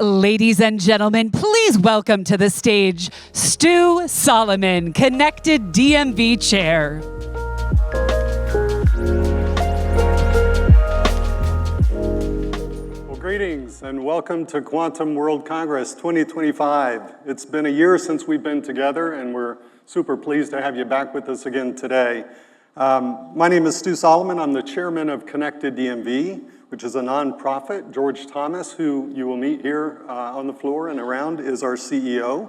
Ladies and gentlemen, please welcome to the stage Stu Solomon, Connected DMV Chair. Well, greetings and welcome to Quantum World Congress 2025. It's been a year since we've been together and we're super pleased to have you back with us again today. My name is Stu Solomon. I'm the chairman of Connected DMV, which is a nonprofit. George Thomas, who you will meet here on the floor and around, is our CEO.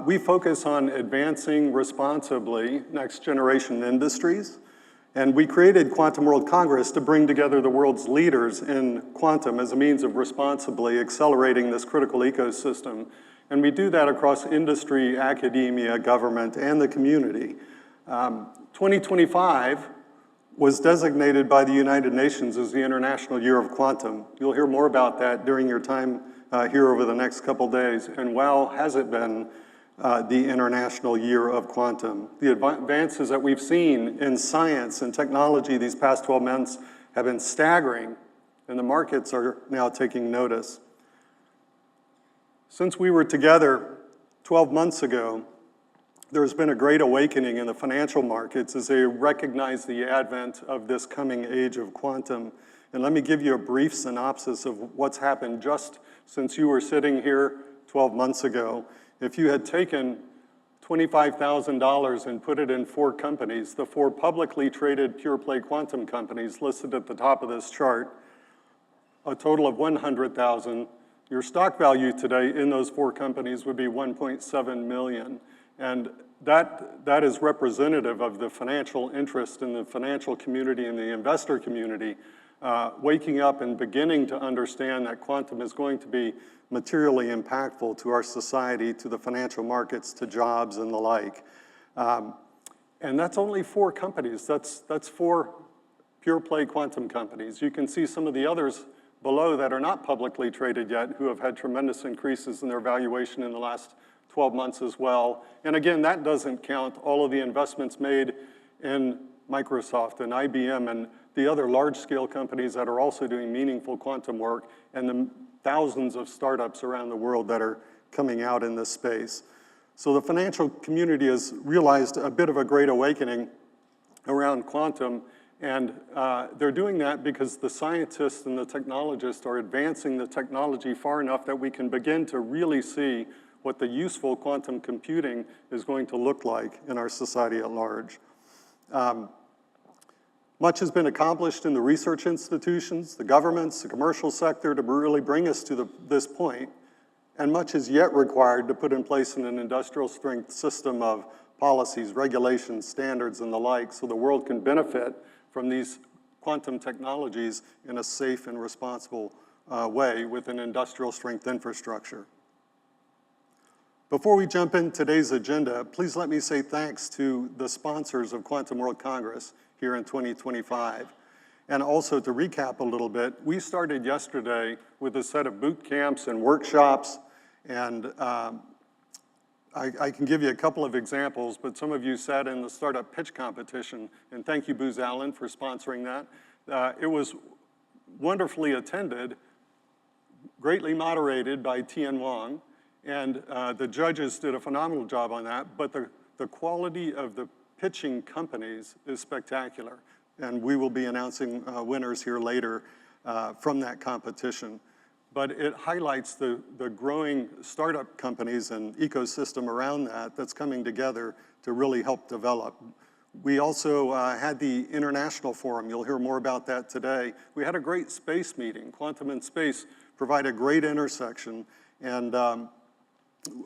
We focus on advancing responsibly next generation industries. And we created Quantum World Congress to bring together the world's leaders in quantum as a means of responsibly accelerating this critical ecosystem. And we do that across industry, academia, government, and the community. 2025 was designated by the United Nations as the International Year of Quantum. You'll hear more about that during your time here over the next couple days. And wow, has it been the International Year of Quantum. The advances that we've seen in science and technology these past 12 months have been staggering, and the markets are now taking notice. Since we were together 12 months ago, there's been a great awakening in the financial markets as they recognize the advent of this coming age of quantum. And let me give you a brief synopsis of what's happened just since you were sitting here 12 months ago. If you had taken $25,000 and put it in 4 companies, the 4 publicly traded pure play quantum companies listed at the top of this chart, a total of $100,000, your stock value today in those 4 companies would be $1.7 million. And that is representative of the financial interest in the financial community and the investor community waking up and beginning to understand that quantum is going to be materially impactful to our society, to the financial markets, to jobs and the like. And that's only 4 companies. That's 4 pure play quantum companies. You can see some of the others below that are not publicly traded yet who have had tremendous increases in their valuation in the last 12 months as well. And again, that doesn't count all of the investments made in Microsoft and IBM and the other large-scale companies that are also doing meaningful quantum work and the thousands of startups around the world that are coming out in this space. So the financial community has realized a bit of a great awakening around quantum, and they're doing that because the scientists and the technologists are advancing the technology far enough that we can begin to really see what the useful quantum computing is going to look like in our society at large. Much has been accomplished in the research institutions, the governments, the commercial sector to really bring us to this point, and much is yet required to put in place an industrial strength system of policies, regulations, standards, and the like, so the world can benefit from these quantum technologies in a safe and responsible way with an industrial strength infrastructure. Before we jump in today's agenda, please let me say thanks to the sponsors of Quantum World Congress here in 2025. And also to recap a little bit, we started yesterday with a set of boot camps and workshops, and I can give you a couple of examples, but some of you sat in the startup pitch competition, and thank you, Booz Allen, for sponsoring that. It was wonderfully attended, greatly moderated by Tian Wang, and the judges did a phenomenal job on that, but the quality of the pitching companies is spectacular, and we will be announcing winners here later from that competition. But it highlights the growing startup companies and ecosystem around that's coming together to really help develop. We also had the International Forum. You'll hear more about that today. We had a great space meeting. Quantum and space provide a great intersection, and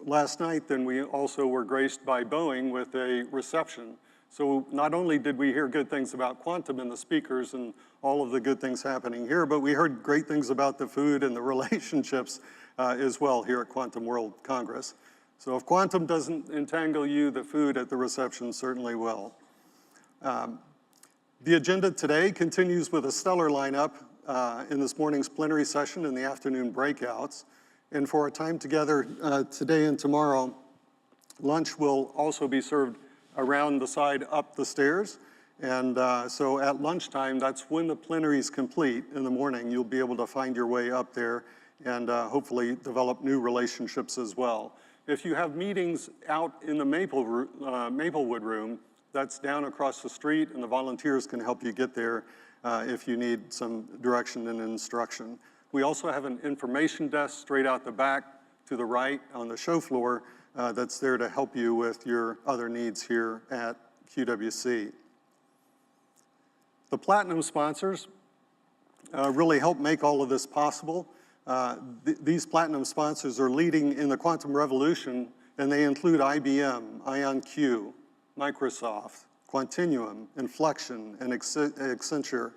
last night, then, we also were graced by Boeing with a reception. So not only did we hear good things about quantum and the speakers and all of the good things happening here, but we heard great things about the food and the relationships as well here at Quantum World Congress. So if quantum doesn't entangle you, the food at the reception certainly will. The agenda today continues with a stellar lineup in this morning's plenary session and the afternoon breakouts. And for our time together today and tomorrow, lunch will also be served around the side up the stairs. And so at lunchtime, that's when the plenary is complete in the morning. You'll be able to find your way up there and hopefully develop new relationships as well. If you have meetings out in the Maplewood room, that's down across the street, and the volunteers can help you get there if you need some direction and instruction. We also have an information desk straight out the back to the right on the show floor that's there to help you with your other needs here at QWC. The Platinum sponsors really help make all of this possible. These Platinum sponsors are leading in the quantum revolution, and they include IBM, IonQ, Microsoft, Quantinuum, Inflection, and Accenture.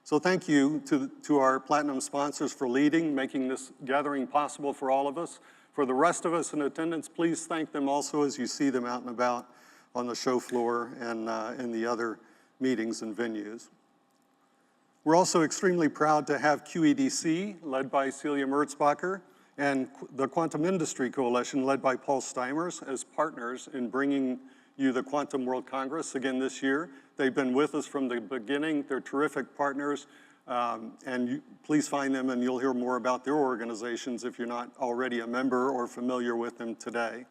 So thank you to our Platinum sponsors for leading, making this gathering possible for all of us. For the rest of us in attendance, please thank them also as you see them out and about on the show floor and in the other meetings and venues. We're also extremely proud to have QEDC, led by Celia Merzbacher, and the Quantum Industry Coalition, led by Paul Steimers, as partners in bringing you the Quantum World Congress again this year. They've been with us from the beginning. They're terrific partners, and please find them and you'll hear more about their organizations if you're not already a member or familiar with them today.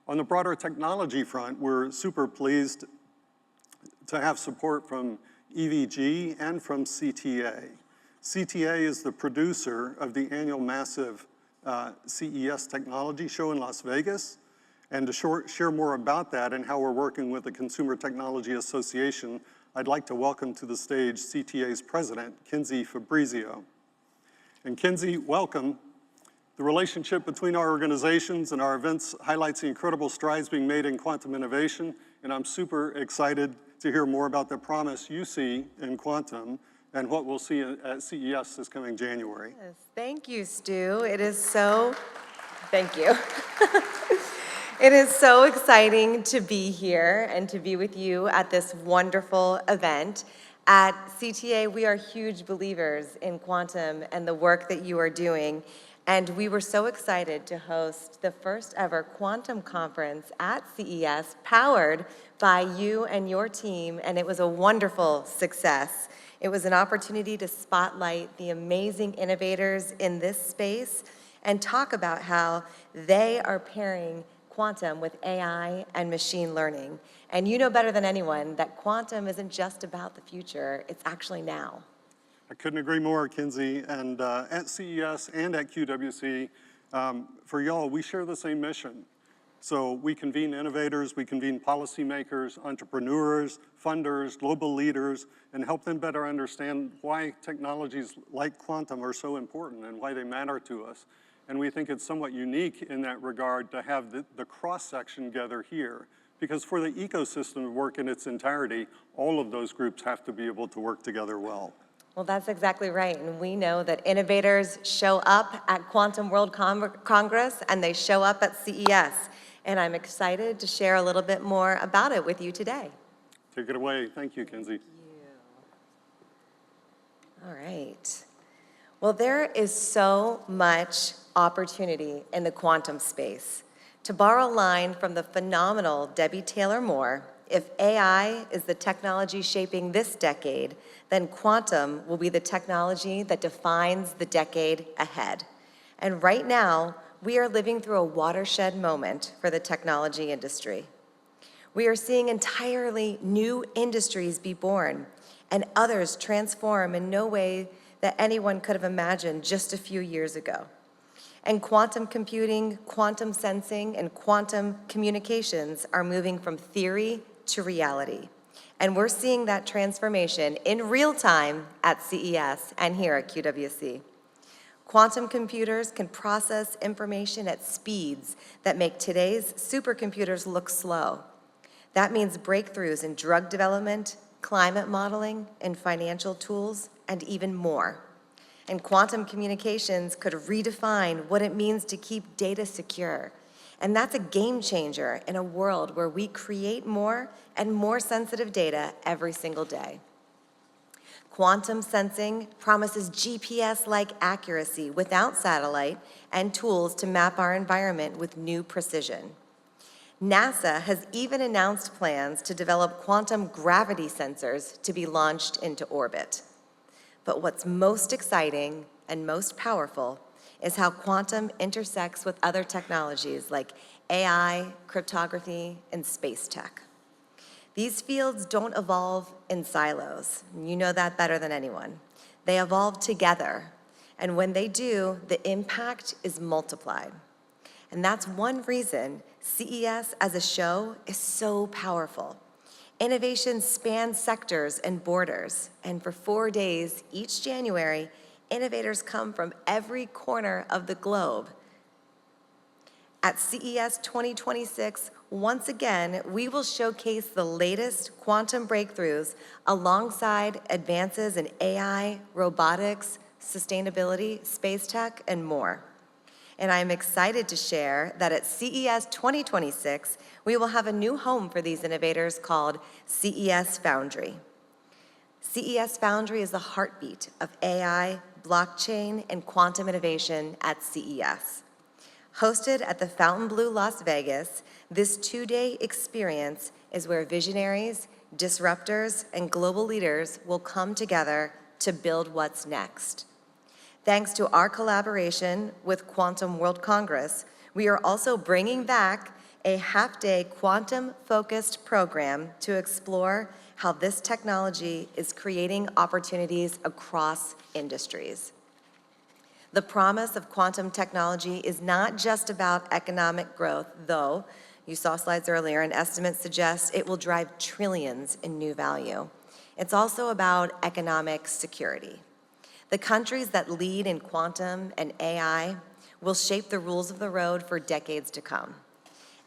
On the broader technology front, we're super pleased to have support from EVG and from CTA. CTA is the producer of the annual massive CES technology show in Las Vegas. And to share more about that and how we're working with the Consumer Technology Association, I'd like to welcome to the stage CTA's president, Kinsey Fabrizio. And Kinsey, welcome. The relationship between our organizations and our events highlights the incredible strides being made in quantum innovation, and I'm super excited to hear more about the promise you see in quantum and what we'll see at CES this coming January. Yes, thank you, Stu. It is so, thank you. It is so exciting to be here and to be with you at this wonderful event. At CTA, we are huge believers in quantum and the work that you are doing. And we were so excited to host the first ever quantum conference at CES, powered by you and your team, and it was a wonderful success. It was an opportunity to spotlight the amazing innovators in this space and talk about how they are pairing quantum with AI and machine learning. And you know better than anyone that quantum isn't just about the future, it's actually now. I couldn't agree more, Kinsey. And at CES and at QWC, for y'all, we share the same mission. So we convene innovators, we convene policymakers, entrepreneurs, funders, global leaders, and help them better understand why technologies like quantum are so important and why they matter to us. And we think it's somewhat unique in that regard to have the cross-section gather here, because for the ecosystem to work in its entirety, all of those groups have to be able to work together well. Well, that's exactly right. And we know that innovators show up at Quantum World Congress and they show up at CES. And I'm excited to share a little bit more about it with you today. Take it away. Thank you, Kinsey. Thank you. All right. Well, there is so much opportunity in the quantum space. To borrow a line from the phenomenal Debbie Taylor Moore, if AI is the technology shaping this decade, then quantum will be the technology that defines the decade ahead. And right now, we are living through a watershed moment for the technology industry. We are seeing entirely new industries be born and others transform in no way that anyone could have imagined just a few years ago. And quantum computing, quantum sensing, and quantum communications are moving from theory to reality. And we're seeing that transformation in real time at CES and here at QWC. Quantum computers can process information at speeds that make today's supercomputers look slow. That means breakthroughs in drug development, climate modeling, and financial tools, and even more. And quantum communications could redefine what it means to keep data secure. And that's a game changer in a world where we create more and more sensitive data every single day. Quantum sensing promises GPS-like accuracy without satellite and tools to map our environment with new precision. NASA has even announced plans to develop quantum gravity sensors to be launched into orbit. But what's most exciting and most powerful is how quantum intersects with other technologies like AI, cryptography, and space tech. These fields don't evolve in silos. You know that better than anyone. They evolve together, and when they do, the impact is multiplied. And that's one reason CES as a show is so powerful. Innovation spans sectors and borders, and for 4 days each January, innovators come from every corner of the globe. At CES 2026, once again, we will showcase the latest quantum breakthroughs alongside advances in AI, robotics, sustainability, space tech, and more. And I'm excited to share that at CES 2026, we will have a new home for these innovators called CES Foundry. CES Foundry is the heartbeat of AI, blockchain, and quantum innovation at CES. Hosted at the Fontainebleau, Las Vegas, this 2-day experience is where visionaries, disruptors, and global leaders will come together to build what's next. Thanks to our collaboration with Quantum World Congress, we are also bringing back a half-day quantum-focused program to explore how this technology is creating opportunities across industries. The promise of quantum technology is not just about economic growth, though you saw slides earlier and estimates suggest it will drive trillions in new value. It's also about economic security. The countries that lead in quantum and AI will shape the rules of the road for decades to come.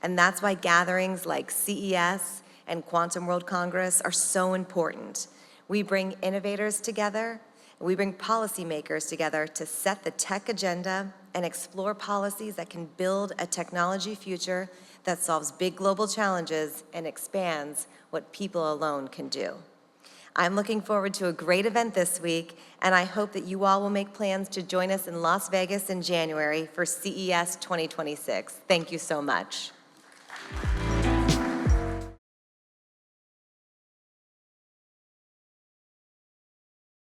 And that's why gatherings like CES and Quantum World Congress are so important. We bring innovators together, we bring policymakers together to set the tech agenda and explore policies that can build a technology future that solves big global challenges and expands what people alone can do. I'm looking forward to a great event this week, and I hope that you all will make plans to join us in Las Vegas in January for CES 2026. Thank you so much.